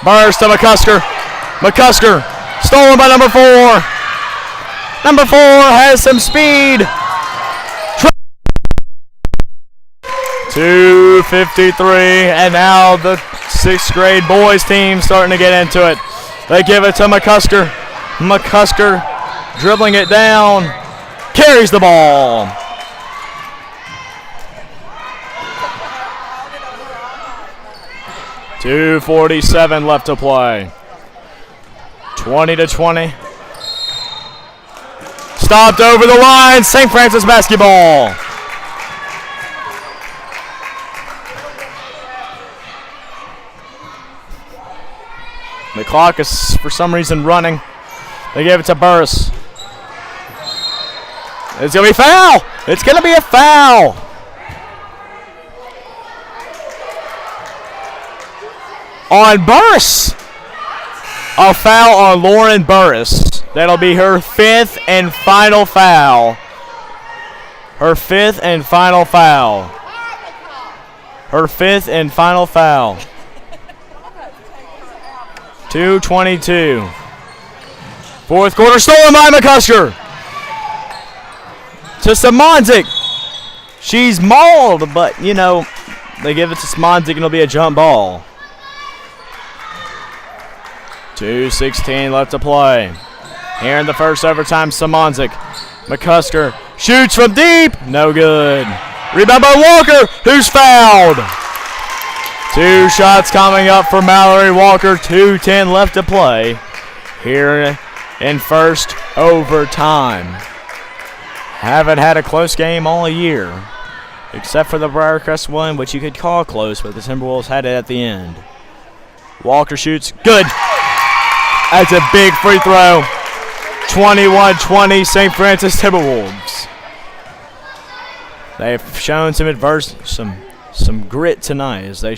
Burris to McCusker. McCusker stolen by number 4. Number 4 has some speed. 2:53, and now the 6th grade boys team starting to get into it. They give it to McCusker. McCusker dribbling it down, carries the ball. .247 left to play. 20-20. Stopped over the line. St. Francis basketball. The clock is, for some reason, running. They gave it to Burris. It's going to be a foul. It's going to be a foul. On Burris. A foul on Lauren Burris. That'll be her 5th and final foul. Her 5th and final foul. Her 5th and final foul. 2:22. Fourth quarter stolen by McCusker. To Simonzik. She's mauled, but, you know, they give it to Simonzik and it'll be a jump ball. 2:16 left to play. Here in the first overtime, Simonzik. McCusker shoots from deep. No good. Rebound by Walker, who's fouled. 2 shots coming up for Mallory Walker. 2:10 left to play here in first overtime. Haven't had a close game all year, except for the Briarcrest one, which you could call close, but the Timberwolves had it at the end. Walker shoots. Good. That's a big free throw. 21-20 St. Francis Timberwolves. They've shown some grit tonight as they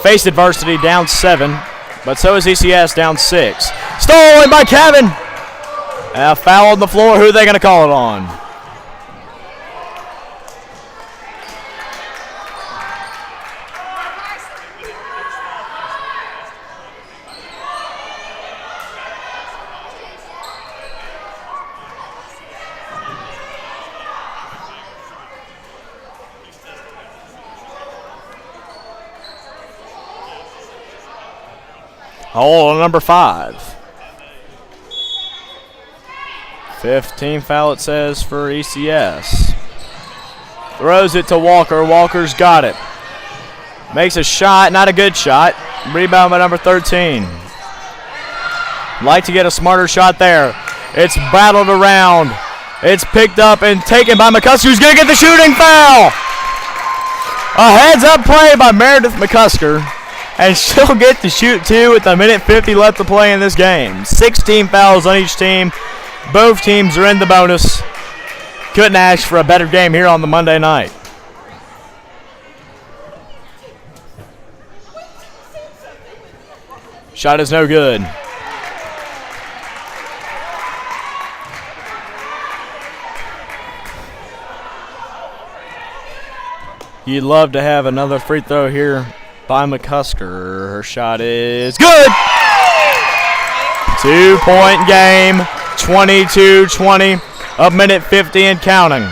faced adversity, down 7, but so is ECS, down 6. Stolen by Kevin. A foul on the floor. Who are they going to call it on? Hold on number 5. 15 foul it says for ECS. Throws it to Walker. Walker's got it. Makes a shot, not a good shot. Rebound by number 13. Like to get a smarter shot there. It's battled around. It's picked up and taken by McCusker, who's going to get the shooting foul. A heads-up play by Meredith McCusker. And she'll get to shoot 2 with 1:50 left to play in this game. 16 fouls on each team. Both teams are in the bonus. Couldn't ask for a better game here on the Monday night. Shot is no good. You'd love to have another free throw here by McCusker. Her shot is good. 2-point game, 22-20, a minute 50 and counting.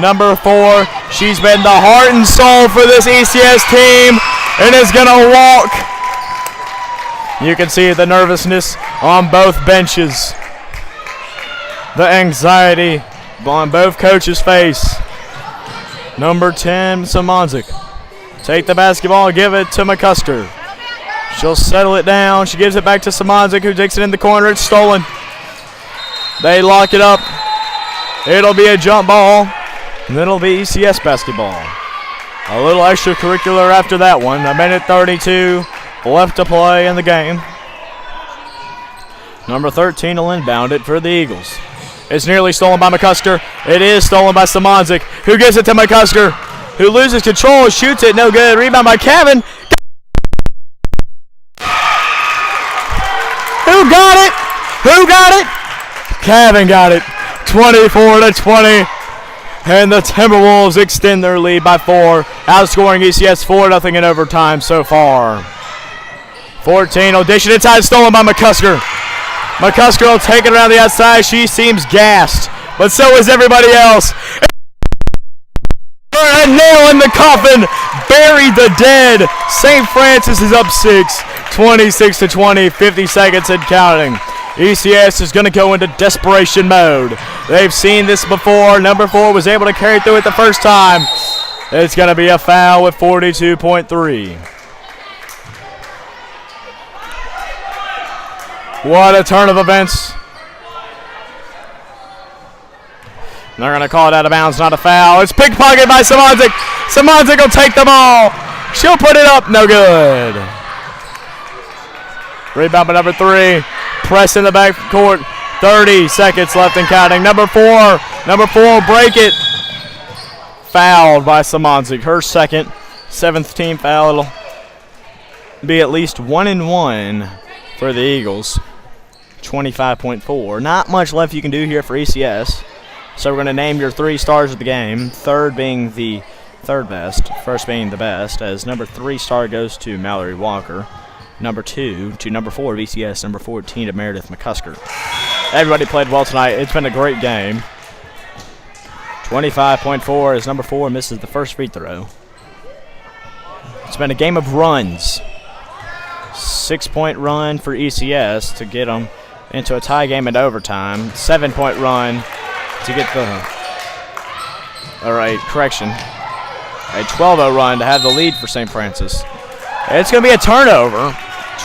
Number 4, she's been the heart and soul for this ECS team and is going to walk. You can see the nervousness on both benches. The anxiety on both coaches' face. Number 10, Samanzik. Take the basketball, give it to McCusker. She'll settle it down. She gives it back to Samanzik, who takes it in the corner. It's stolen. They lock it up. It'll be a jump ball, and then it'll be ECS basketball. A little extracurricular after that one. A minute 32 left to play in the game. Number 13 will inbound it for the Eagles. It's nearly stolen by McCusker. It is stolen by Samanzik, who gives it to McCusker, who loses control, shoots it, no good. Rebound by Kevin. Who got it? Who got it? Kevin got it. 24-20. And the Timberwolves extend their lead by 4, outscoring ECS 4-0 in overtime so far. 14 will dish it inside, stolen by McCusker. McCusker will take it around the outside. She seems gassed, but so is everybody else. A nail in the coffin, buried the dead. St. Francis is up 6, 26-20, 50 seconds and counting. ECS is going to go into desperation mode. They've seen this before. Number 4 was able to carry through it the first time. It's going to be a foul with 42.3. What a turn of events. They're going to call it out of bounds, not a foul. It's pickpocketed by Samanzik. Samanzik will take the ball. She'll put it up, no good. Rebound by number 3. Press in the backcourt. 30 seconds left and counting. Number 4 will break it. Fouled by Samanzik. Her second, 7th team foul. It'll be at least 1-1 for the Eagles. 25.4. Not much left you can do here for ECS. So we're going to name your 3 stars of the game. Third being the third best. First being the best, as number 3 star goes to Mallory Walker. Number 2 to number 4 of ECS. Number 14 to Meredith McCusker. Everybody played well tonight. It's been a great game. 25.4 as number 4 misses the first free throw. It's been a game of runs. 6-point run for ECS to get them into a tie game in overtime. 7-point run to get the, a 12-0 run to have the lead for St. Francis. It's going to be a turnover.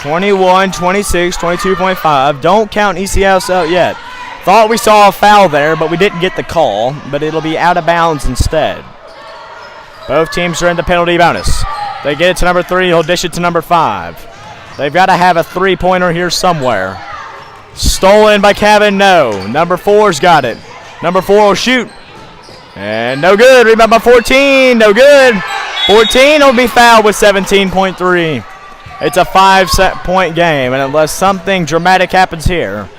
21, 26, 22.5. Don't count ECS out yet. Thought we saw a foul there, but we didn't get the call. But it'll be out of bounds instead. Both teams are in the penalty bonus. They get it to number 3. He'll dish it to number 5. They've got to have a 3-pointer here somewhere. Stolen by Kevin, no. Number 4's got it. Number 4 will shoot. And no good. Rebound by 14, no good. 14 will be fouled with 17.3. It's a 5-point game, and unless something dramatic happens here,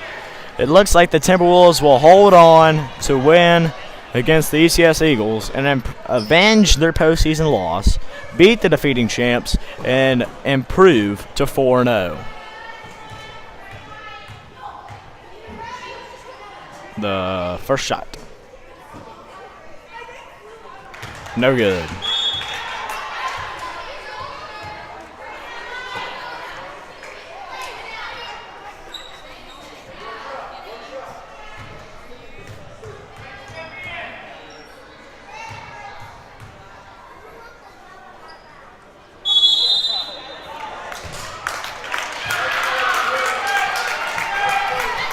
it looks like the Timberwolves will hold on to win against the ECS Eagles and avenge their postseason loss, beat the defeating champs, and improve to 4-0. The first shot. No good.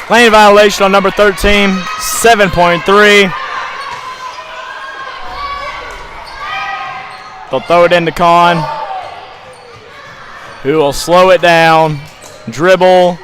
Lane violation on number 13, 7.3. They'll throw it into Kahn, who will slow it down. Dribble,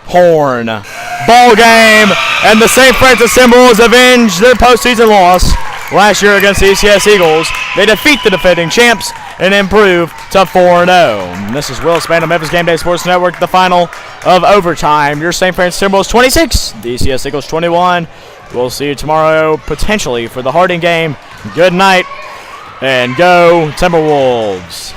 horn. Ball game, and the St. Francis Timberwolves avenge their postseason loss last year against the ECS Eagles. They defeat the defending champs and improve to 4-0. This is Will Span of Memphis Game Day Sports Network, the final of overtime. Your St. Francis Timberwolves 26, the ECS Eagles 21. We'll see you tomorrow potentially for the Harding game. Good night, and go Timberwolves.